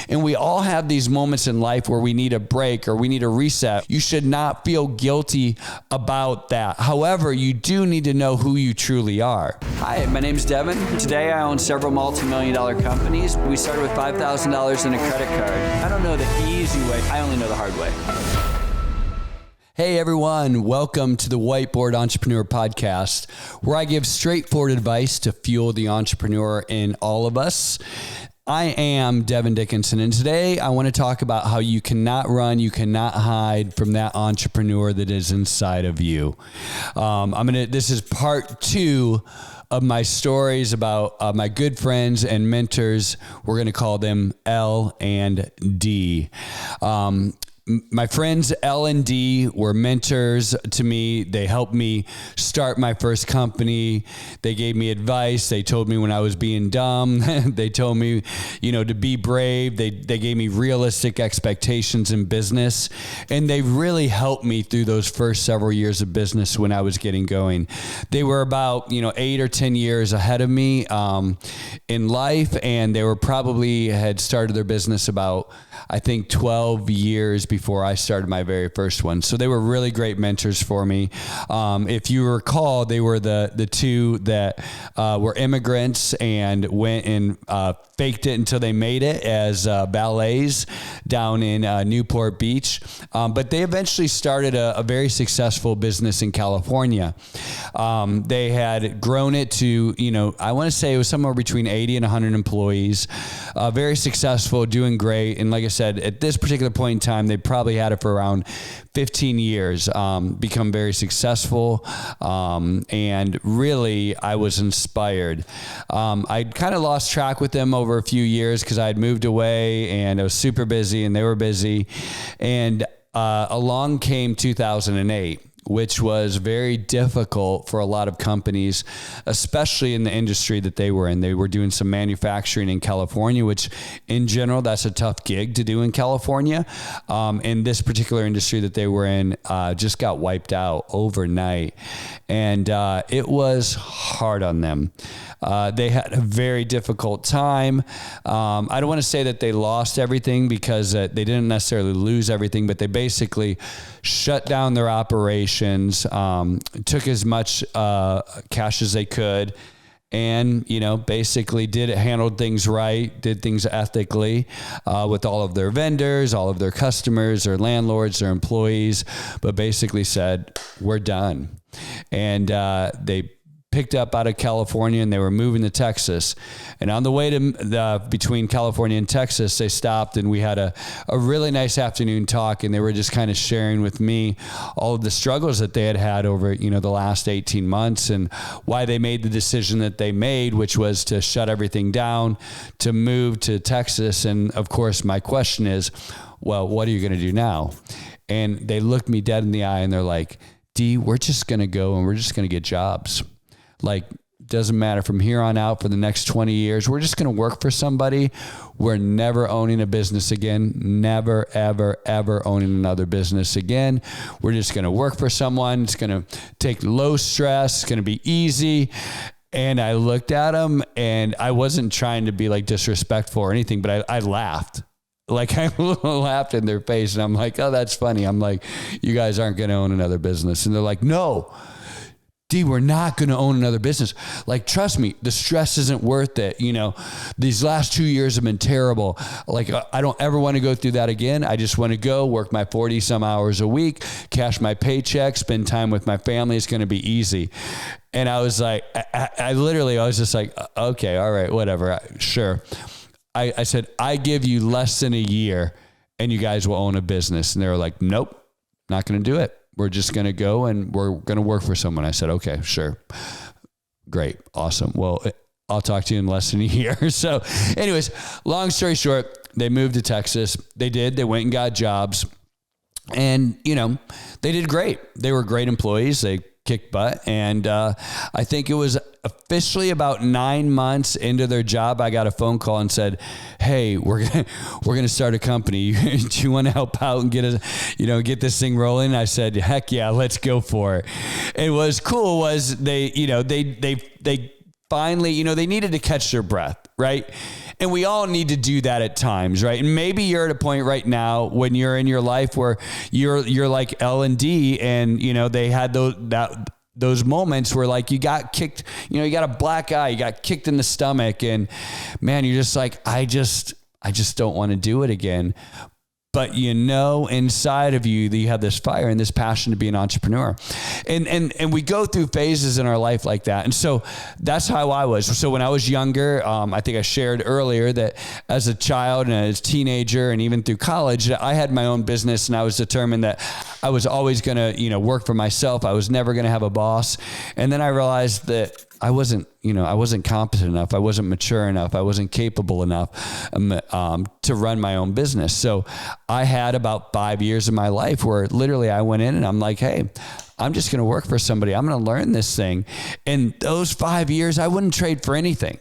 And we all have these moments in life where we need a break or we need a reset. You should not feel guilty about that. However, you do need to know who you truly are. Hi, my name's Devon. Today I own several multi-million-dollar companies. We started with $5,000 in a credit card. I don't know the easy way. I only know the hard way. Hey everyone, welcome to the Whiteboard Entrepreneur Podcast, where I give straightforward advice to fuel the entrepreneur in all of us. I am Devon Dickinson, and today I want to talk about how you cannot run, you cannot hide from that entrepreneur that is inside of you. This is part 2 of my stories about my good friends and mentors. We're going to call them L and D. My friends L and D were mentors to me. They helped me start my first company. They gave me advice. They told me when I was being dumb. They told me, to be brave. They gave me realistic expectations in business. And they really helped me through those first several years of business when I was getting going. They were about, 8 or 10 years ahead of me in life. And they were probably had started their business about, I think, 12 years before I started my very first one. So they were really great mentors for me. If you recall, they were the two that were immigrants and went and faked it until they made it as ballets down in Newport Beach. But they eventually started a very successful business in California. They had grown it to, I want to say it was somewhere between 80 and 100 employees. Very successful, doing great. And like I said, at this particular point in time, they probably had it for around 15 years, become very successful. And really, I was inspired. I kind of lost track with them over a few years because I had moved away and I was super busy and they were busy. And along came 2008. Which was very difficult for a lot of companies, especially in the industry that they were in. They were doing some manufacturing in California, which in general, that's a tough gig to do in California. And this particular industry that they were in just got wiped out overnight. And it was hard on them. They had a very difficult time. I don't want to say that they lost everything because they didn't necessarily lose everything, but they basically shut down their operations, took as much cash as they could, and, basically handled things right, did things ethically with all of their vendors, all of their customers, their landlords, their employees, but basically said, we're done. And they picked up out of California and they were moving to Texas. And on the way to between California and Texas, they stopped and we had a really nice afternoon talk, and they were just kind of sharing with me all of the struggles that they had over, the last 18 months and why they made the decision that they made, which was to shut everything down, to move to Texas. And of course, my question is, well, what are you going to do now? And they looked me dead in the eye and they're like, D, we're just going to go and we're just going to get jobs. Like, doesn't matter from here on out for the next 20 years. We're just going to work for somebody. We're never owning a business again. Never, ever, ever owning another business again. We're just going to work for someone. It's going to take low stress. It's going to be easy. And I looked at them and I wasn't trying to be like disrespectful or anything, but I laughed. Like I laughed in their face and I'm like, oh, that's funny. I'm like, you guys aren't going to own another business. And they're like, no, D, we're not going to own another business. Like, trust me, the stress isn't worth it. These last 2 years have been terrible. Like, I don't ever want to go through that again. I just want to go work my 40 some hours a week, cash my paycheck, spend time with my family. It's going to be easy. And I was like, I was just like, okay, all right, whatever. Sure. I said, I give you less than a year and you guys will own a business. And they were like, nope, not going to do it. We're just going to go and we're going to work for someone. I said, okay, sure. Great. Awesome. Well, I'll talk to you in less than a year. So anyways, long story short, they moved to Texas. They did. They went and got jobs and, they did great. They were great employees. They kicked butt. And I think it was officially about 9 months into their job, I got a phone call and said, hey, we're gonna start a company. Do you want to help out and get this thing rolling? I said, heck yeah, let's go for it. And what was cool was they finally, they needed to catch their breath, right? And we all need to do that at times, right? And maybe you're at a point right now when you're in your life where you're like L&D and, they had those moments where like you got kicked, you got a black eye, you got kicked in the stomach, and man, you're just like, I just don't want to do it again. But inside of you that you have this fire and this passion to be an entrepreneur. And we go through phases in our life like that. And so that's how I was. So when I was younger, I think I shared earlier that as a child and as a teenager and even through college, I had my own business and I was determined that I was always going to, work for myself. I was never going to have a boss. And then I realized that I wasn't competent enough. I wasn't mature enough. I wasn't capable enough to run my own business. So I had about 5 years of my life where literally I went in and I'm like, hey, I'm just going to work for somebody. I'm going to learn this thing. And those 5 years, I wouldn't trade for anything.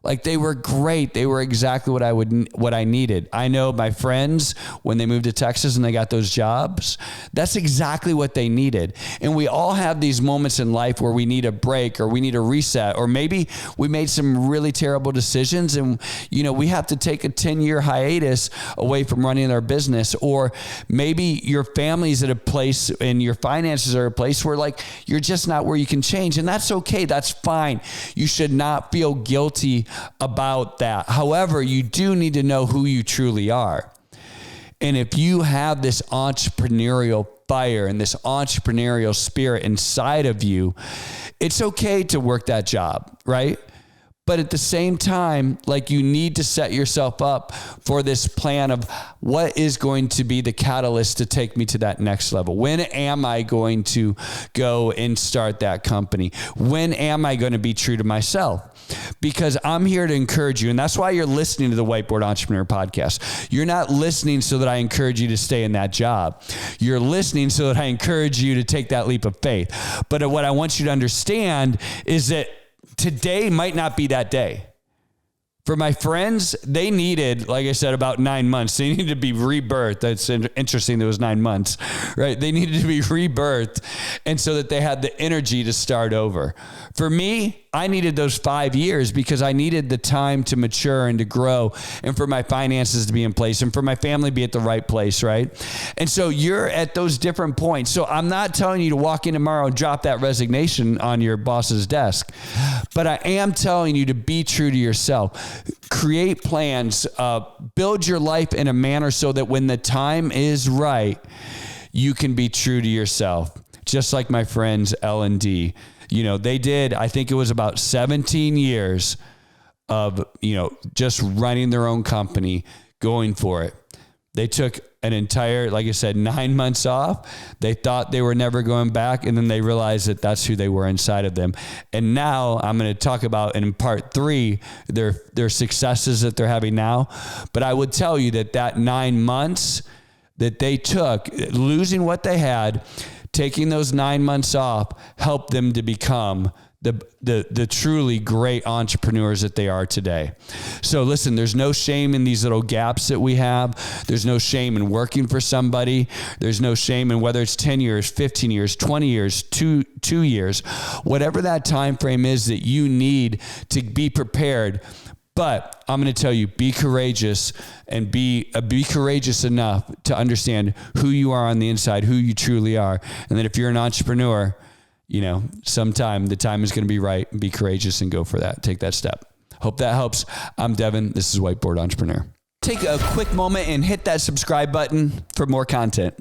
Like they were great. They were exactly what I needed. I know my friends, when they moved to Texas and they got those jobs, that's exactly what they needed. And we all have these moments in life where we need a break or we need a reset, or maybe we made some really terrible decisions and, we have to take a 10-year hiatus away from running our business. Or maybe your family's at a place and your finances are a place where like, you're just not where you can change. And that's okay. That's fine. You should not feel guilty about that. However, you do need to know who you truly are. And if you have this entrepreneurial fire and this entrepreneurial spirit inside of you, it's okay to work that job, right? But at the same time, like you need to set yourself up for this plan of what is going to be the catalyst to take me to that next level. When am I going to go and start that company? When am I going to be true to myself? Because I'm here to encourage you. And that's why you're listening to the Whiteboard Entrepreneur Podcast. You're not listening so that I encourage you to stay in that job. You're listening so that I encourage you to take that leap of faith. But what I want you to understand is that today might not be that day. For my friends, they needed, like I said, about 9 months. They needed to be rebirthed. That's interesting. There was 9 months, right? They needed to be rebirthed. And so that they had the energy to start over. For me, I needed those 5 years because I needed the time to mature and to grow and for my finances to be in place and for my family to be at the right place, right? And so you're at those different points. So I'm not telling you to walk in tomorrow and drop that resignation on your boss's desk, but I am telling you to be true to yourself. Create plans, build your life in a manner so that when the time is right, you can be true to yourself. Just like my friends L&D, they did, I think it was about 17 years of, just running their own company, going for it. They took an entire, like I said, 9 months off. They thought they were never going back. And then they realized that that's who they were inside of them. And now I'm going to talk about in part 3, their successes that they're having now. But I would tell you that 9 months that they took, losing what they had, taking those 9 months off, helped them to become the truly great entrepreneurs that they are today. So listen, there's no shame in these little gaps that we have. There's no shame in working for somebody. There's no shame in whether it's 10 years, 15 years, 20 years, two years, whatever that time frame is that you need to be prepared. But I'm going to tell you, be courageous and be courageous enough to understand who you are on the inside, who you truly are. And that if you're an entrepreneur, sometime the time is going to be right. Be courageous and go for that. Take that step. Hope that helps. I'm Devon. This is Whiteboard Entrepreneur. Take a quick moment and hit that subscribe button for more content.